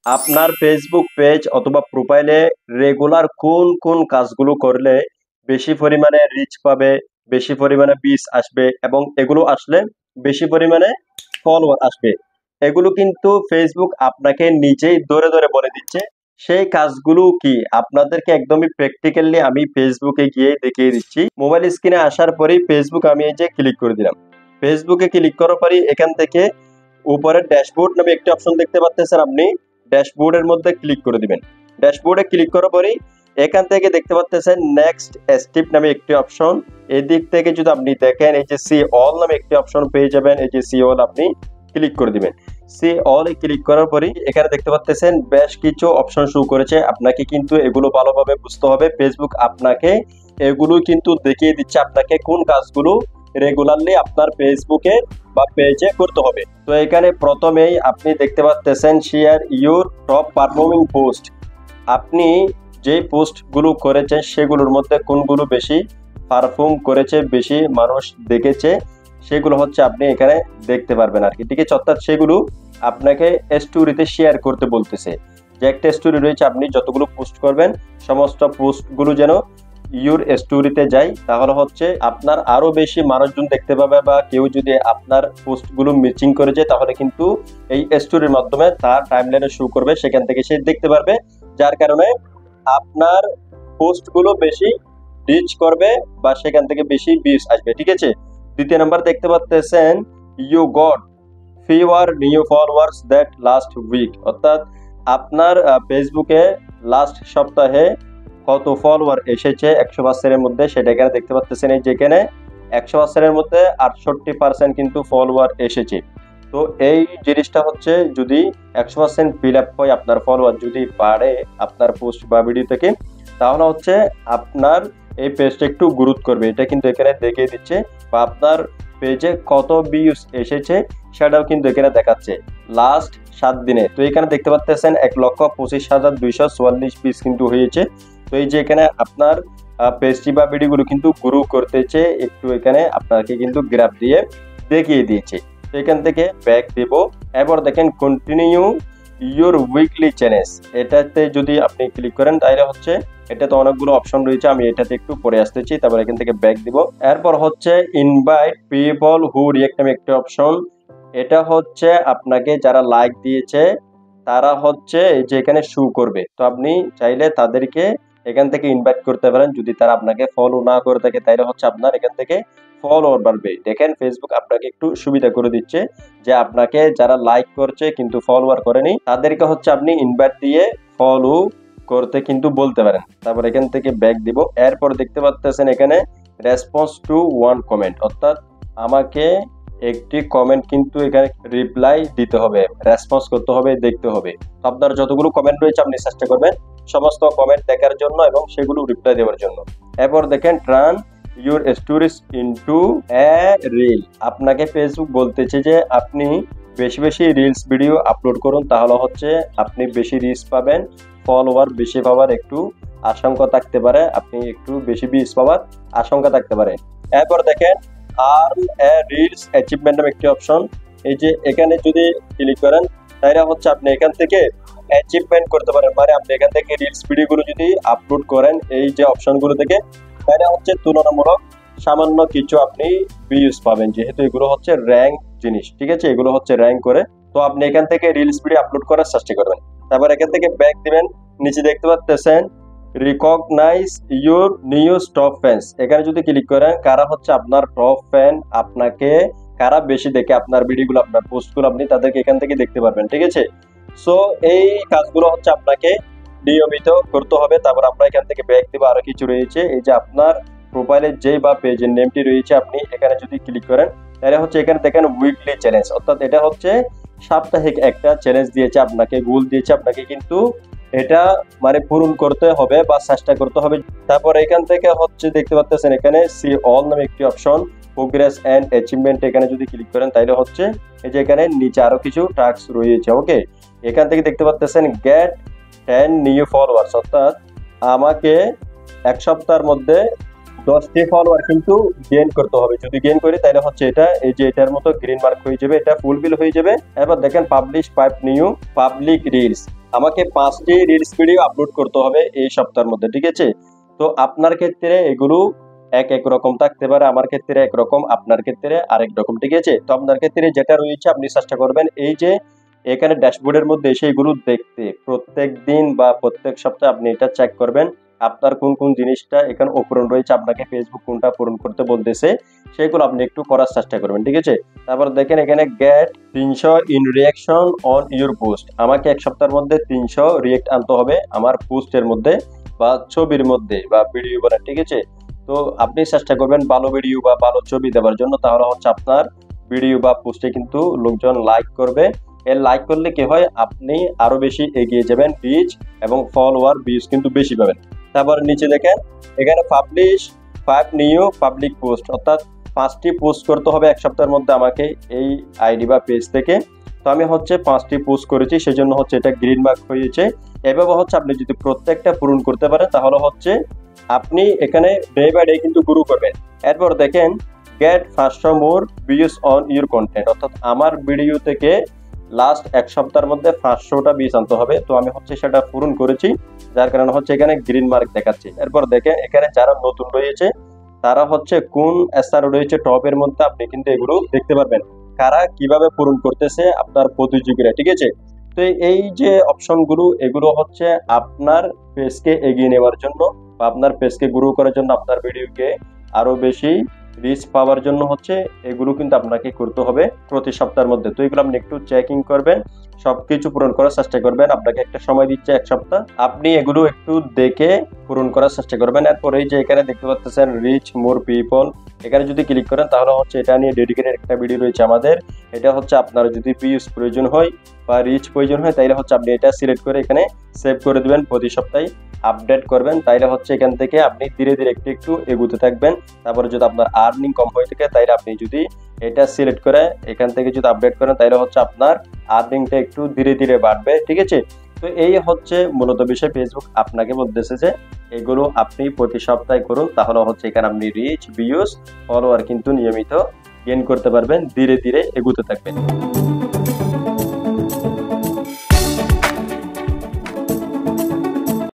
আপনার Facebook page অথবা প্রোফাইলে রেগুলার কোন কোন কাজগুলো করলে বেশি পরিমাণে রিচ পাবে, বেশি পরিমাণে ভিউজ আসবে এবং এগুলো আসলে বেশি পরিমাণে ফলোয়ার আসবে, এগুলো কিন্তু ফেসবুক আপনাকে নিজেই ধরে ধরে বলে দিচ্ছে। সেই কাজগুলো কি আপনাদেরকে একদমই প্র্যাকটিক্যালি আমি ফেসবুকে গিয়ে দেখিয়ে দিচ্ছি। মোবাইল স্ক্রিনে আসার পরেই ফেসবুক আমি এই যে ক্লিক করে দিলাম। ফেসবুকে ক্লিক করার পরই এখান থেকে উপরে ড্যাশবোর্ড নামে একটি অপশন দেখতে পাচ্ছেন, আপনি ড্যাশবোর্ডের মধ্যে ক্লিক করে দিবেন। ড্যাশবোর্ডে ক্লিক করার পরেই এখান থেকে দেখতে পাচ্ছেন নেক্সট স্টেপ নামে একটি অপশন। এদিক থেকে যদি আপনি দেখেন এই যে সি অল নামে একটি অপশন পেয়ে যাবেন। এই যে সি অল আপনি ক্লিক করে দিবেন। সি অল ক্লিক করার পরেই এখানে দেখতে পাচ্ছেন বেশ কিছু অপশন শো করেছে। আপনাকে কিন্তু এগুলো ভালোভাবে বুঝতে হবে। ফেসবুক আপনাকে এগুলো কিন্তু দেখিয়ে দিচ্ছে আপনাকে কোন কাজগুলো রেগুলারলি আপনার ফেসবুকে বা পেজে করতে হবে। তো এখানে প্রথমেই আপনি দেখতে পাচ্ছেন share your top performing post. আপনি যে পোস্টগুলো করেছেন সেগুলোর মধ্যে কোনগুলো বেশি পারফর্ম করেছে, বেশি মানুষ দেখেছে, সেগুলো হচ্ছে আপনি এখানে দেখতে পারবেন আর কি। ঠিক আছে, অর্থাৎ সেগুলো আপনাকে স্টোরিতে শেয়ার করতে বলতেছে। যে একটা স্টোরি রয়েছে, আপনি যতগুলো পোস্ট করবেন সমস্ত পোস্টগুলো যেন ইউর স্টোরিতে যাই, তাহলে হচ্ছে আপনার আরো বেশি মানুষজন দেখতে পাবে। বা কেউ যদি আপনার পোস্টগুলো মিচিং করে যায় তাহলে কিন্তু এই স্টোরির মাধ্যমে তার টাইমলাইনে শো করবে, সেখান থেকে সে দেখতে পারবে, যার কারণে আপনার পোস্টগুলো বেশি রিচ করবে বা সেখান থেকে বেশি ভিউজ আসবে। ঠিক আছে, দ্বিতীয় নাম্বার দেখতে পাচ্ছেন you got fewer new followers that last week. অর্থাৎ আপনার ফেসবুকে লাস্ট সপ্তাহে কত ফলোয়ার এসেছে 100%-এর মধ্যে, সেটা এখানে দেখতে পাচ্ছেন। এই যেখানে 100%-এর মধ্যে 68% কিন্তু ফলোয়ার এসেছে। তো এই জিনিসটা হচ্ছে যদি 100% ফিল আপ হয়, আপনার ফলোয়ার যদি বাড়ে আপনার পোস্ট বা ভিডিও থেকে, তাহলে হচ্ছে আপনার এই পেজটা একটু গ্রোথ করবে। এটা কিন্তু এখানে দেখিয়ে দিচ্ছে। বা আপনার পেজে কত ভিউজ এসেছে সেটাও কিন্তু এখানে দেখাচ্ছে লাস্ট 7 দিনে। তো এখানে দেখতে পাচ্ছেন 1,25,244 পিস কিন্তু হয়েছে। তো এই যে এখানে আপনার পেজটি বা ভিডিওগুলো কিন্তু গ্রো করতেছে একটু, এখানে আপনাকে কিন্তু গ্রাফ দিয়ে দেখিয়ে দিয়েছে। তো এখান থেকে ব্যাক দেব। এবার দেখেন কন্টিনিউ ইউর উইকলি চ্যালেঞ্জ, এটাতে যদি আপনি ক্লিক করেন তাহলে হচ্ছে এটাতে অনেকগুলো অপশন রয়েছে। আমি এটাতে একটু পরে আসতেছি, তারপর এখান থেকে ব্যাক দিব। এরপর হচ্ছে ইনভাইট পিপল হু রিঅ্যাক্ট নামে একটা অপশন। এটা হচ্ছে আপনাকে যারা লাইক দিয়েছে তারা হচ্ছে এই যে এখানে শো করবে। তো আপনি চাইলে তাদেরকে এখান থেকে ইনভাইট করতে পারেন। যদি তারা আপনাকে ফলো না করে থাকে তাহলে হচ্ছে আপনার এখান থেকে ফলোয়ার বাড়বে। দেখেন ফেসবুক আপনাকে একটু সুবিধা করে দিচ্ছে যে আপনাকে যারা লাইক করছে কিন্তু ফলোয়ার করেনি তাদেরকে হচ্ছে আপনি ইনভাইট দিয়ে ফলো করতে কিন্তু বলতে পারেন। তারপর এখান থেকে ব্যাক দিব। এরপর দেখতে পাচ্ছেন এখানে রেসপন্স টু ওয়ান কমেন্ট, অর্থাৎ আমাকে একটি কমেন্ট কিন্তু এখানে রিপ্লাই দিতে হবে, রেসপন্স করতে হবে, দেখতে হবে। আপনার যতগুলো কমেন্ট রয়েছে আপনি চেষ্টা করবেন সমস্ত কমেন্ট দেখার জন্য এবং সেগুলো রিপ্লাই দেওয়ার জন্য। এরপর দেখেন turn your stories into a reel. আপনাকে ফেসবুক বলতেছে যে আপনি বেশি বেশি রিলস ভিডিও আপলোড করুন, তাহলে হচ্ছে আপনি বেশি রিচ পাবেন, ফলোয়ার বেশি পাওয়ার একটু আশঙ্কা থাকতে পারে, আপনি একটু বেশি ভিউজ পাওয়ার আশঙ্কা থাকতে পারে। এরপর দেখেন আর্ন এ রিলস অ্যাচিভমেন্ট নামে একটি অপশন। এই যে এখানে যদি ক্লিক করেন তাহলে হচ্ছে আপনি এখান থেকে অ্যাচিভমেন্ট করতে পারেন। মানে আপনি এখান থেকে রিলস ভিডিওগুলো যদি আপলোড করেন এই যে অপশনগুলো থেকে, তাহলে হচ্ছে তুলনামূলক সামান্য কিছু আপনি ভিউজ পাবেন, যেহেতু এগুলো হচ্ছে র্যাঙ্ক জিনিস। ঠিক আছে, এগুলো হচ্ছে র্যাঙ্ক করে। তো আপনি এখান থেকে রিলস ভিডিও আপলোড করার চেষ্টা করবেন। তারপর এখান থেকে ব্যাক দিবেন। নিচে দেখতে পাচ্ছেন recognise your new top fans. এখানে যদি ক্লিক করেন কারা হচ্ছে আপনার টপ ফ্যান, আপনাকে কারা বেশি দেখে আপনার ভিডিওগুলো, আপনার পোস্টগুলো, আপনি তাদেরকে এখান থেকে দেখতে পারবেন। ঠিক আছে, সো এই কাজগুলো হচ্ছে আপনাকে নিয়মিত করতে হবে। তারপর আমরা এখান থেকে ব্যাক দিব। আরো কিছু রয়েছে, এই যে আপনার প্রোফাইলের যে বা পেজের নেমটি রয়েছে, আপনি এখানে যদি ক্লিক করেন তাহলে হচ্ছে এখানে দেখেন উইকলি চ্যালেঞ্জ, অর্থাৎ এটা হচ্ছে সাপ্তাহিক একটা চ্যালেঞ্জ দিয়েছে আপনাকে, গোল দিয়েছে আপনাকে, কিন্তু এটা মানে পূরণ করতে হবে বা চেষ্টা করতে হবে। তারপর এখান থেকে হচ্ছে দেখতে পাচ্ছেন এখানে সি অল নামে একটি অপশন, প্রোগ্রেস এন্ড অ্যাচিভমেন্ট। এখানে যদি ক্লিক করেন তাহলে হচ্ছে এই যে এখানে নিচে আরো কিছু টাস্ক রয়েছে। ওকে, এখান থেকে দেখতে পাচ্ছেন গেট 10 নিউ ফলোয়ার্স, অর্থাৎ আমাকে এক সপ্তাহের মধ্যে 10টি ফলোয়ার কিন্তু গেইন করতে হবে। যদি গেইন করি তাহলে হচ্ছে এটা এই যে এটার মতো গ্রিন মার্ক হয়ে যাবে, এটা ফুলফিল হয়ে যাবে। এবার দেখেন পাবলিশ 5 নিউ পাবলিক রিলস, আমাকে 5টি রিলস ভিডিও আপলোড করতে হবে এই সপ্তাহের মধ্যে, ঠিক আছে। তো আপনার ক্ষেত্রে এগুলো এক এক রকম থাকতে পারে, আমার ক্ষেত্রে একরকম, আপনার ক্ষেত্রে আরেক রকম, ঠিক আছে। তো আপনার ক্ষেত্রে যেটা রয়েছে আপনি চেষ্টা করবেন এই যে এখানে ড্যাশবোর্ডের মধ্যে এসে এগুলো দেখতে, প্রত্যেক দিন বা প্রত্যেক সপ্তাহে আপনি এটা চেক করবেন আপনার কোন কোন জিনিসটা এখানে অপূরণ রয়েছে, আপনাকে ফেসবুক কোনটা পূরণ করতে বলতেছে সেগুলো আপনি একটু করার চেষ্টা করবেন, ঠিক আছে। তারপর দেখেন এখানে get 300 in reaction on your post, আমাকে এক সপ্তাহের মধ্যে 300 রিয়েক্ট আনতে হবে আমার পোস্টের মধ্যে বা ছবির মধ্যে বা ভিডিও বানার, ঠিক আছে। তো আপনি চেষ্টা করবেন ভালো ভিডিও বা ভালো ছবি দেওয়ার জন্য, তাহলে হচ্ছে আপনার ভিডিও বা পোস্টে কিন্তু লোকজন লাইক করবে। এর লাইক করলে কি হয়, আপনি আরো বেশি এগিয়ে যাবেন, রিচ এবং ফলোয়ার ভিউজ কিন্তু বেশি পাবেন। তারপর নিচে দেখেন এখানে পাবলিশ 5 নিউ পাবলিক পোস্ট, অর্থাৎ 5টি পোস্ট করতে হবে এক সপ্তাহের মধ্যে আমাকে এই আইডি বা পেজ থেকে। তো আমি হচ্ছে 5টি পোস্ট করেছি, সেজন্য হচ্ছে এটা গ্রিন মার্ক হয়েছে। এভাবে হচ্ছে আপনি যদি প্রত্যেকটা পূরণ করতে পারেন তাহলে হচ্ছে আপনি এখানে ডে বাই ডে কিন্তু গ্রো করবেন। এরপর দেখেন get 500 more views on your content, অর্থাৎ আমার ভিডিও থেকে লাস্ট এক সপ্তাহের মধ্যে 500টা ভিউজ আনতে হবে। তো আমি হচ্ছে সেটা পূরণ করেছি, যার কারণে হচ্ছে এখানে গ্রিন মার্ক দেখাচ্ছে। এরপর দেখেন এখানে যারা নতুন রয়েছে তারা হচ্ছে কোন স্থানে রয়েছে টপের মধ্যে, আপনি কিন্তু এগুলো দেখতে পারবেন কারা কিভাবে পূরণ করতেছে আপনার প্রতিযোগীরা, ঠিক আছে। তো এই যে অপশনগুলো এগুলো হচ্ছে আপনার পেজকে এগিয়ে নেওয়ার জন্য বা আপনার পেজকে গ্রো করার জন্য, আপনার ভিডিওকে আরো বেশি রিচ পাওয়ার জন্য হচ্ছে এগুলো কিন্তু আপনাকে করতে হবে প্রতি সপ্তাহের মধ্যে। তো এগুলো আপনি একটু চেকিং করবেন, সবকিছু পূরণ করার চেষ্টা করবেন। আপনাকে একটা সময় দিচ্ছে এক সপ্তাহ, আপনি এগুলো একটু দেখে পূরণ করার চেষ্টা করবেন। এরপর এই যে এখানে দেখতে পাচ্ছেন রিচ মোর পিপল, এখানে যদি ক্লিক করেন তাহলে হচ্ছে এটা নিয়ে ডেডিকেটেড একটা ভিডিও রয়েছে আমাদের। এটা হচ্ছে আপনার যদি ভিউজ প্রয়োজন হয় বা রিচ প্রয়োজন হয় তাইলে হচ্ছে আপনি এটা সিলেক্ট করে এখানে সেভ করে দিবেন, প্রতি সপ্তাহে আপডেট করবেন, তাইলে হচ্ছে এখান থেকে আপনি ধীরে ধীরে একটু একটু এগোতে থাকবেন। তারপরে যদি আপনার আর্নিং কম হয়ে থাকে তাইলে আপনি যদি এটা সিলেক্ট করে এখান থেকে যদি আপডেট করেন তাইলে হচ্ছে আপনার আর্নিংটা একটু ধীরে ধীরে বাড়বে, ঠিক আছে। তো এই হচ্ছে মূলত বিষয়, ফেসবুক আপনাকে বলতেছে যে এগুলো আপনি প্রতি সপ্তাহে করুন, তাহলে হচ্ছে এখানে আপনি রিচ ভিউজ ফলোয়ার কিন্তু নিয়মিত গেইন করতে পারবেন, ধীরে ধীরে এগোতে থাকবেন।